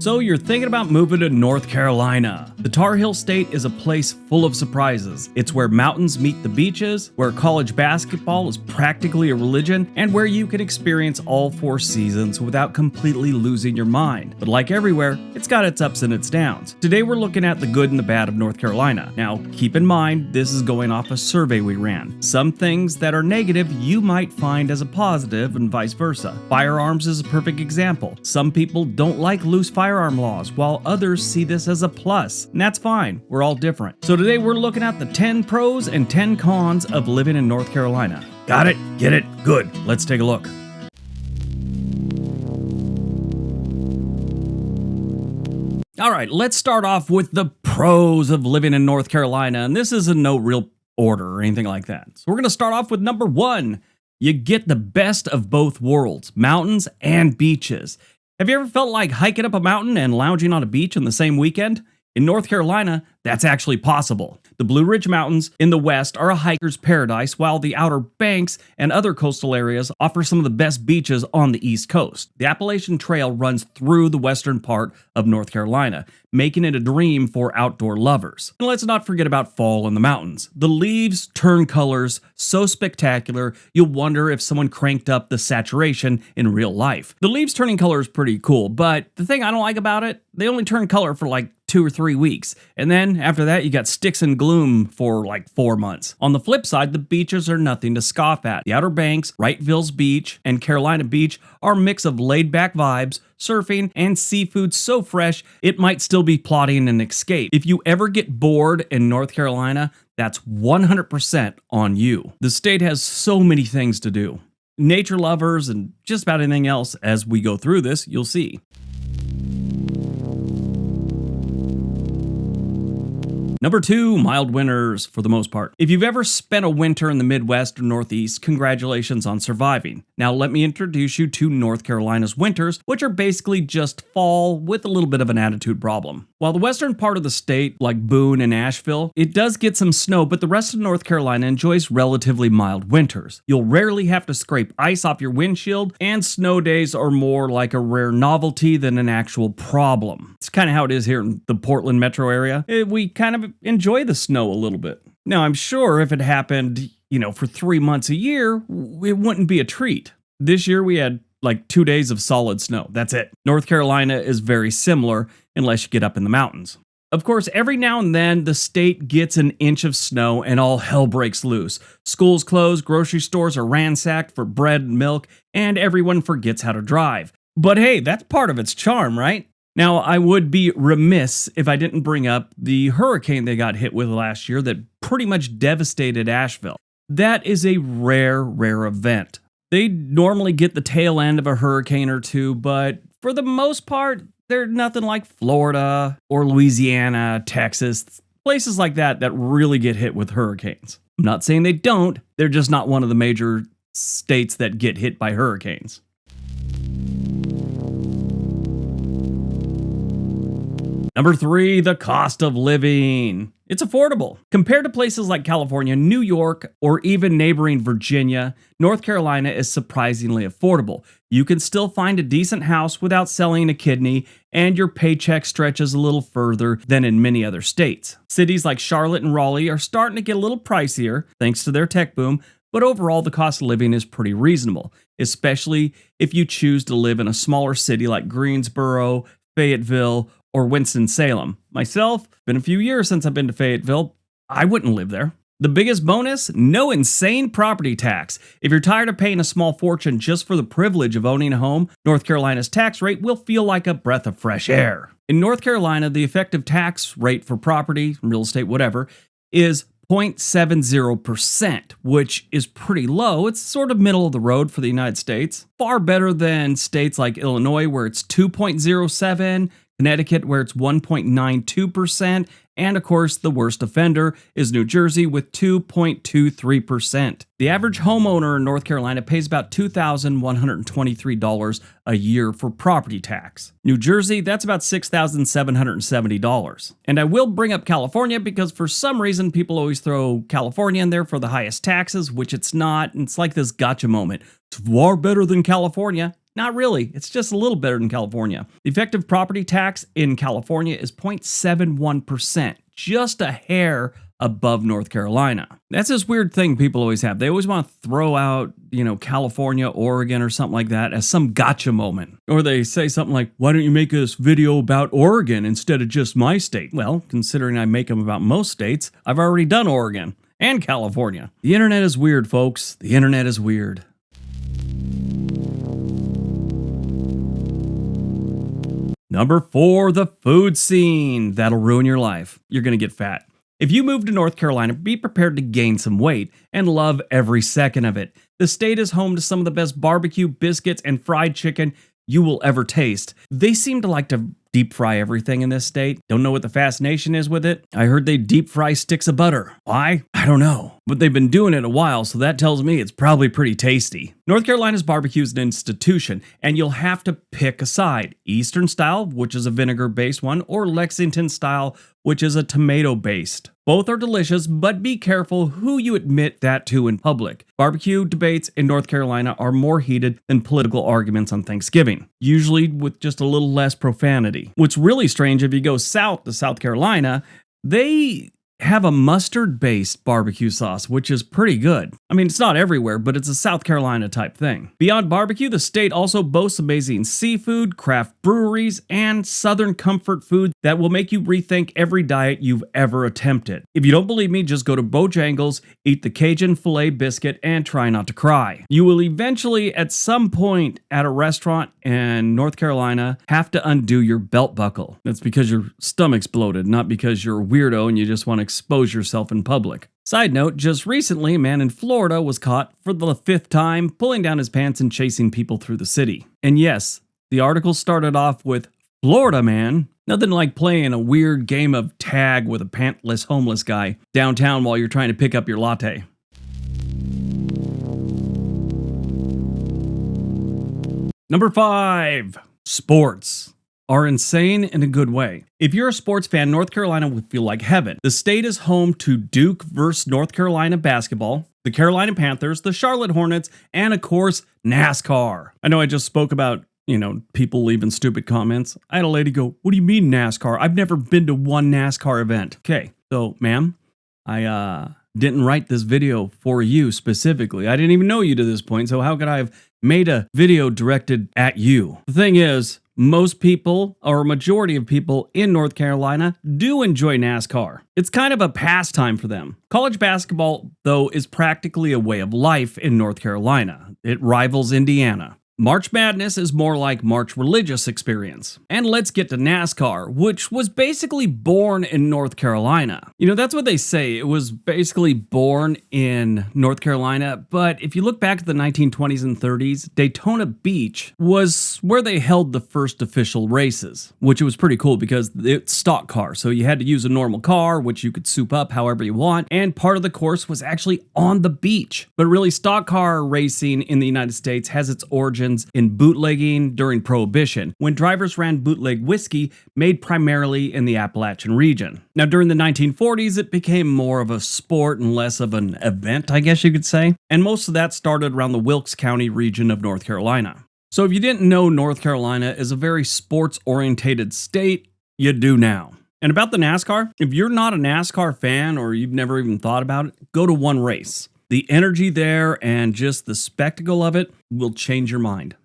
So you're thinking about moving to North Carolina. The Tar Heel State is a place full of surprises. It's where mountains meet the beaches, where college basketball is practically a religion, and where you can experience all four seasons without completely losing your mind. But like everywhere, it's got its ups and its downs. Today we're looking at the good and the bad of North Carolina. Now, keep in mind, this is going off a survey we ran. Some things that are negative you might find as a positive and vice versa. Firearms is a perfect example. Some people don't like loose firearm laws, while others see this as a plus. And that's fine. We're all different. So today we're looking at the 10 pros and 10 cons of living in North Carolina. Got it? Get it? Good. Let's take a look. All right, let's start off with the pros of living in North Carolina. And this is in no real order or anything like that. So we're going to start off with number 1. You get the best of both worlds, mountains and beaches. Have you ever felt like hiking up a mountain and lounging on a beach in the same weekend? In North Carolina, that's actually possible. The Blue Ridge Mountains in the west are a hiker's paradise, while the Outer Banks and other coastal areas offer some of the best beaches on the East Coast. The Appalachian Trail runs through the western part of North Carolina, making it a dream for outdoor lovers. And let's not forget about fall in the mountains. The leaves turn colors so spectacular, you'll wonder if someone cranked up the saturation in real life. The leaves turning color is pretty cool, but the thing I don't like about it, they only turn color for like 2 or 3 weeks. And then after that, you got sticks and gloom for like 4 months. On the flip side, the beaches are nothing to scoff at. The Outer Banks, Wrightville's Beach, and Carolina Beach are a mix of laid-back vibes, surfing, and seafood so fresh, it might still be plotting an escape. If you ever get bored in North Carolina, that's 100% on you. The state has so many things to do. Nature lovers and just about anything else, as we go through this, you'll see. Number 2, mild winters for the most part. If you've ever spent a winter in the Midwest or Northeast, congratulations on surviving. Now let me introduce you to North Carolina's winters, which are basically just fall with a little bit of an attitude problem. While the western part of the state, like Boone and Asheville, it does get some snow, but the rest of North Carolina enjoys relatively mild winters. You'll rarely have to scrape ice off your windshield, and snow days are more like a rare novelty than an actual problem. It's kind of how it is here in the Portland metro area. We kind of enjoy the snow a little bit. Now, I'm sure if it happened, for 3 months a year, it wouldn't be a treat. This year we had like 2 days of solid snow. That's it. North Carolina is very similar unless you get up in the mountains. Of course, every now and then the state gets an inch of snow and all hell breaks loose. Schools close, grocery stores are ransacked for bread and milk, and everyone forgets how to drive. But hey, that's part of its charm, right? Now, I would be remiss if I didn't bring up the hurricane they got hit with last year that pretty much devastated Asheville. That is a rare event. They normally get the tail end of a hurricane or two, but for the most part, they're nothing like Florida or Louisiana, Texas, places like that really get hit with hurricanes. I'm not saying they don't, they're just not one of the major states that get hit by hurricanes. Number 3, the cost of living. It's affordable. Compared to places like California, New York, or even neighboring Virginia, North Carolina is surprisingly affordable. You can still find a decent house without selling a kidney, and your paycheck stretches a little further than in many other states. Cities like Charlotte and Raleigh are starting to get a little pricier, thanks to their tech boom, but overall the cost of living is pretty reasonable, especially if you choose to live in a smaller city like Greensboro, Fayetteville, or Winston-Salem. Myself, been a few years since I've been to Fayetteville. I wouldn't live there. The biggest bonus? No insane property tax. If you're tired of paying a small fortune just for the privilege of owning a home, North Carolina's tax rate will feel like a breath of fresh air. In North Carolina, the effective tax rate for property, real estate, whatever, is 0.70%, which is pretty low. It's sort of middle of the road for the United States. Far better than states like Illinois, where it's 2.07%, Connecticut, where it's 1.92%, and of course, the worst offender is New Jersey with 2.23%. The average homeowner in North Carolina pays about $2,123 a year for property tax. New Jersey, that's about $6,770. And I will bring up California because for some reason, people always throw California in there for the highest taxes, which it's not. It's like this gotcha moment. It's far better than California. Not really, it's just a little better than California. The effective property tax in California is 0.71%, just a hair above North Carolina. That's this weird thing people always have. They always want to throw out, California, Oregon, or something like that as some gotcha moment. Or they say something like, why don't you make this video about Oregon instead of just my state? Well, considering I make them about most states, I've already done Oregon and California. The internet is weird, folks. The internet is weird. Number 4, the food scene. That'll ruin your life. You're going to get fat. If you move to North Carolina, be prepared to gain some weight and love every second of it. The state is home to some of the best barbecue, biscuits, and fried chicken you will ever taste. They seem to like to deep fry everything in this state. Don't know what the fascination is with it. I heard they deep fry sticks of butter. Why? I don't know. But they've been doing it a while, so that tells me it's probably pretty tasty. North Carolina's barbecue is an institution, and you'll have to pick a side. Eastern style, which is a vinegar-based one, or Lexington style, which is a tomato-based. Both are delicious, but be careful who you admit that to in public. Barbecue debates in North Carolina are more heated than political arguments on Thanksgiving, usually with just a little less profanity. What's really strange, if you go south to South Carolina, they have a mustard-based barbecue sauce, which is pretty good. I mean, it's not everywhere, but it's a South Carolina type thing. Beyond barbecue, the state also boasts amazing seafood, craft breweries, and southern comfort food that will make you rethink every diet you've ever attempted. If you don't believe me, just go to Bojangles, eat the Cajun filet biscuit, and try not to cry. You will eventually, at some point at a restaurant in North Carolina, have to undo your belt buckle. That's because your stomach's bloated, not because you're a weirdo and you just want to expose yourself in public. Side note, just recently, a man in Florida was caught for the 5th time pulling down his pants and chasing people through the city. And yes, the article started off with Florida man. Nothing like playing a weird game of tag with a pantless homeless guy downtown while you're trying to pick up your latte. Number 5, sports are insane in a good way. If you're a sports fan, North Carolina would feel like heaven. The state is home to Duke versus North Carolina basketball, the Carolina Panthers, the Charlotte Hornets, and of course, NASCAR. I know I just spoke about, people leaving stupid comments. I had a lady go, what do you mean NASCAR? I've never been to one NASCAR event. Okay, so ma'am, I didn't write this video for you specifically. I didn't even know you to this point, so how could I have made a video directed at you? The thing is, most people, or a majority of people in North Carolina, do enjoy NASCAR. It's kind of a pastime for them. College basketball, though, is practically a way of life in North Carolina. It rivals Indiana. March Madness is more like March religious experience. And let's get to NASCAR, which was basically born in North Carolina. That's what they say. It was basically born in North Carolina, but if you look back at the 1920s and 30s, Daytona Beach was where they held the first official races, which was pretty cool because it's stock car. So you had to use a normal car, which you could soup up however you want, and part of the course was actually on the beach. But really, stock car racing in the United States has its origins in bootlegging during Prohibition, when drivers ran bootleg whiskey made primarily in the Appalachian region. Now, during the 1940s, it became more of a sport and less of an event, I guess you could say. And most of that started around the Wilkes County region of North Carolina. So if you didn't know North Carolina is a very sports-orientated state, you do now. And about the NASCAR, if you're not a NASCAR fan or you've never even thought about it, go to one race. The energy there and just the spectacle of it will change your mind.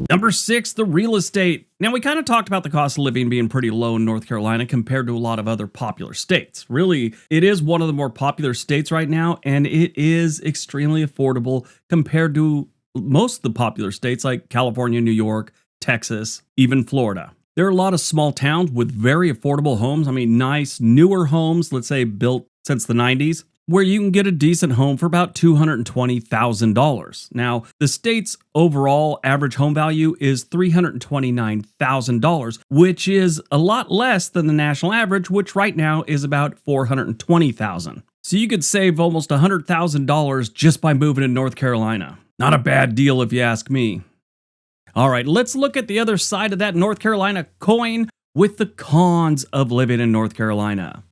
Number 6, the real estate. Now, we kind of talked about the cost of living being pretty low in North Carolina compared to a lot of other popular states. Really, it is one of the more popular states right now, and it is extremely affordable compared to most of the popular states like California, New York, Texas, even Florida. There are a lot of small towns with very affordable homes. I mean, nice, newer homes, let's say built since the 90s, where you can get a decent home for about $220,000. Now, the state's overall average home value is $329,000, which is a lot less than the national average, which right now is about $420,000. So you could save almost $100,000 just by moving to North Carolina. Not a bad deal if you ask me. All right, let's look at the other side of that North Carolina coin with the cons of living in North Carolina.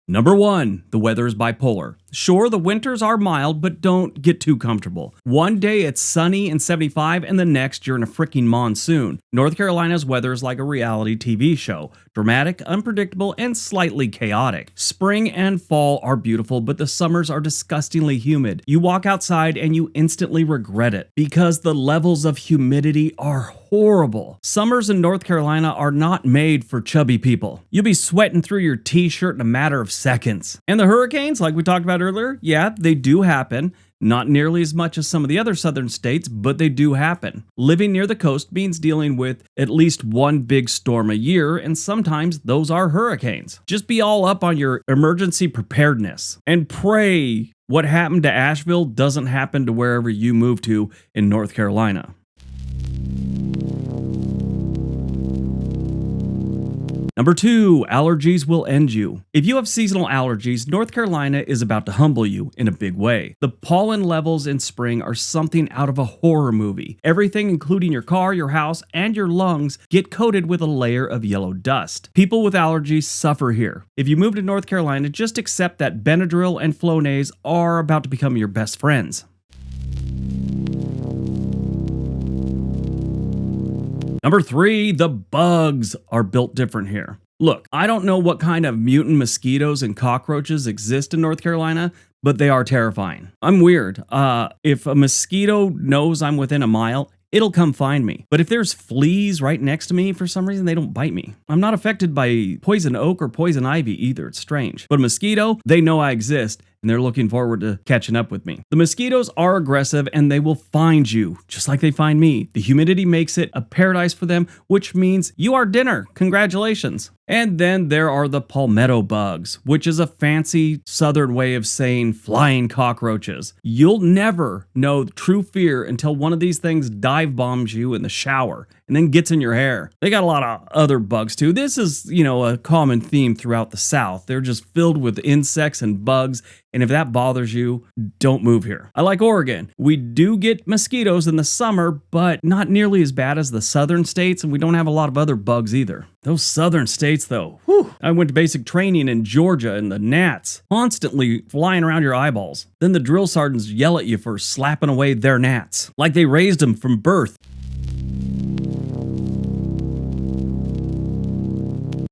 Number 1, the weather is bipolar. Sure, the winters are mild, but don't get too comfortable. One day it's sunny and 75, and the next you're in a freaking monsoon. North Carolina's weather is like a reality TV show. Dramatic, unpredictable, and slightly chaotic. Spring and fall are beautiful, but the summers are disgustingly humid. You walk outside and you instantly regret it because the levels of humidity are horrible. Summers in North Carolina are not made for chubby people. You'll be sweating through your t-shirt in a matter of seconds. And the hurricanes, like we talked about earlier, yeah, they do happen. Not nearly as much as some of the other southern states, but they do happen. Living near the coast means dealing with at least one big storm a year, and sometimes those are hurricanes. Just be all up on your emergency preparedness and pray what happened to Asheville doesn't happen to wherever you move to in North Carolina. Number 2, allergies will end you. If you have seasonal allergies, North Carolina is about to humble you in a big way. The pollen levels in spring are something out of a horror movie. Everything, including your car, your house, and your lungs, get coated with a layer of yellow dust. People with allergies suffer here. If you move to North Carolina, just accept that Benadryl and Flonase are about to become your best friends. Number 3, the bugs are built different here. Look, I don't know what kind of mutant mosquitoes and cockroaches exist in North Carolina, but they are terrifying. I'm weird. If a mosquito knows I'm within a mile, it'll come find me. But if there's fleas right next to me, for some reason, they don't bite me. I'm not affected by poison oak or poison ivy either. It's strange. But a mosquito, they know I exist, and they're looking forward to catching up with me. The mosquitoes are aggressive, and they will find you, just like they find me. The humidity makes it a paradise for them, which means you are dinner. Congratulations. And then there are the palmetto bugs, which is a fancy southern way of saying flying cockroaches. You'll never know true fear until one of these things dive bombs you in the shower and then gets in your hair. They got a lot of other bugs too. This is, a common theme throughout the South. They're just filled with insects and bugs. And if that bothers you, don't move here. I like Oregon. We do get mosquitoes in the summer, but not nearly as bad as the southern states, and we don't have a lot of other bugs either. Those southern states, though, whew. I went to basic training in Georgia, and the gnats constantly flying around your eyeballs. Then the drill sergeants yell at you for slapping away their gnats, like they raised them from birth.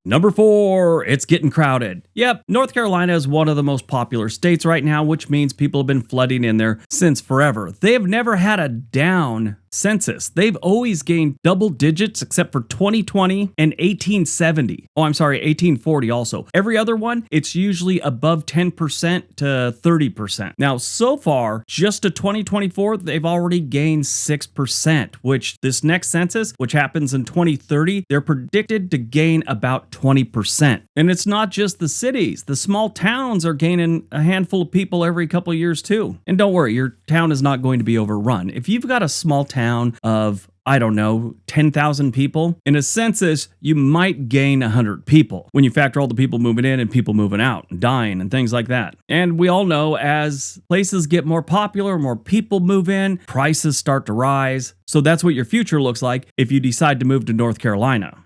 Number 4, it's getting crowded. Yep, North Carolina is one of the most popular states right now, which means people have been flooding in there since forever. They have never had a down census. They've always gained double digits except for 2020 and 1870. Oh, I'm sorry, 1840 also. Every other one, it's usually above 10% to 30%. Now, so far, just to 2024, they've already gained 6%, which this next census, which happens in 2030, they're predicted to gain about 20%. And it's not just the cities. The small towns are gaining a handful of people every couple of years too. And don't worry, your town is not going to be overrun. If you've got a small town of 10,000 people. In a census, you might gain 100 people when you factor all the people moving in and people moving out, and dying and things like that. And we all know as places get more popular, more people move in, prices start to rise. So that's what your future looks like if you decide to move to North Carolina.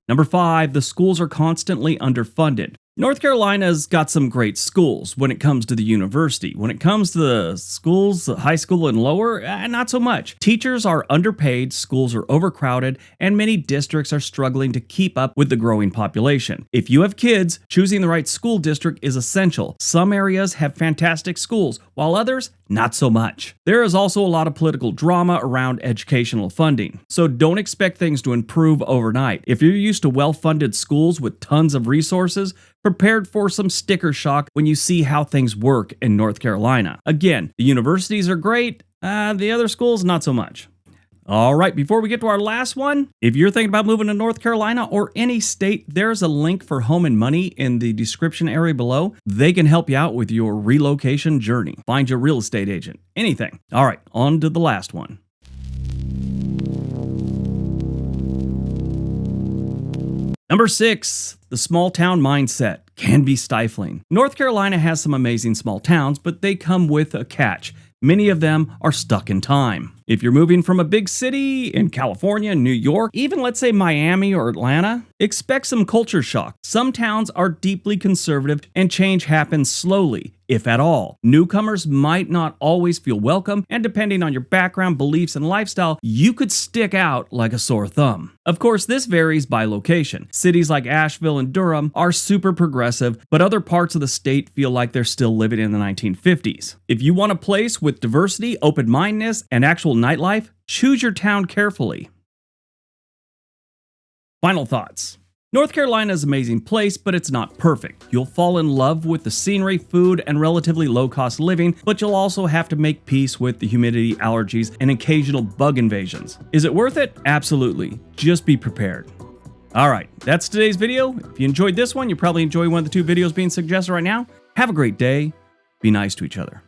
Number 5, the schools are constantly underfunded. North Carolina's got some great schools when it comes to the university. When it comes to the schools, high school and lower, not so much. Teachers are underpaid, schools are overcrowded, and many districts are struggling to keep up with the growing population. If you have kids, choosing the right school district is essential. Some areas have fantastic schools, while others, not so much. There is also a lot of political drama around educational funding, so don't expect things to improve overnight. If you're used to well-funded schools with tons of resources, prepared for some sticker shock when you see how things work in North Carolina. Again, the universities are great, the other schools not so much. All right, before we get to our last one, if you're thinking about moving to North Carolina or any state, there's a link for Home and Money in the description area below. They can help you out with your relocation journey. Find your real estate agent, anything. All right, on to the last one. Number 6, the small town mindset can be stifling. North Carolina has some amazing small towns, but they come with a catch. Many of them are stuck in time. If you're moving from a big city in California, New York, even let's say Miami or Atlanta, expect some culture shock. Some towns are deeply conservative and change happens slowly, if at all. Newcomers might not always feel welcome, and depending on your background, beliefs, and lifestyle, you could stick out like a sore thumb. Of course, this varies by location. Cities like Asheville and Durham are super progressive, but other parts of the state feel like they're still living in the 1950s. If you want a place with diversity, open-mindedness, and actual nightlife, choose your town carefully. Final thoughts. North Carolina is an amazing place, but it's not perfect. You'll fall in love with the scenery, food, and relatively low-cost living, but you'll also have to make peace with the humidity, allergies, and occasional bug invasions. Is it worth it? Absolutely. Just be prepared. Alright, that's today's video. If you enjoyed this one, you probably enjoy one of the two videos being suggested right now. Have a great day. Be nice to each other.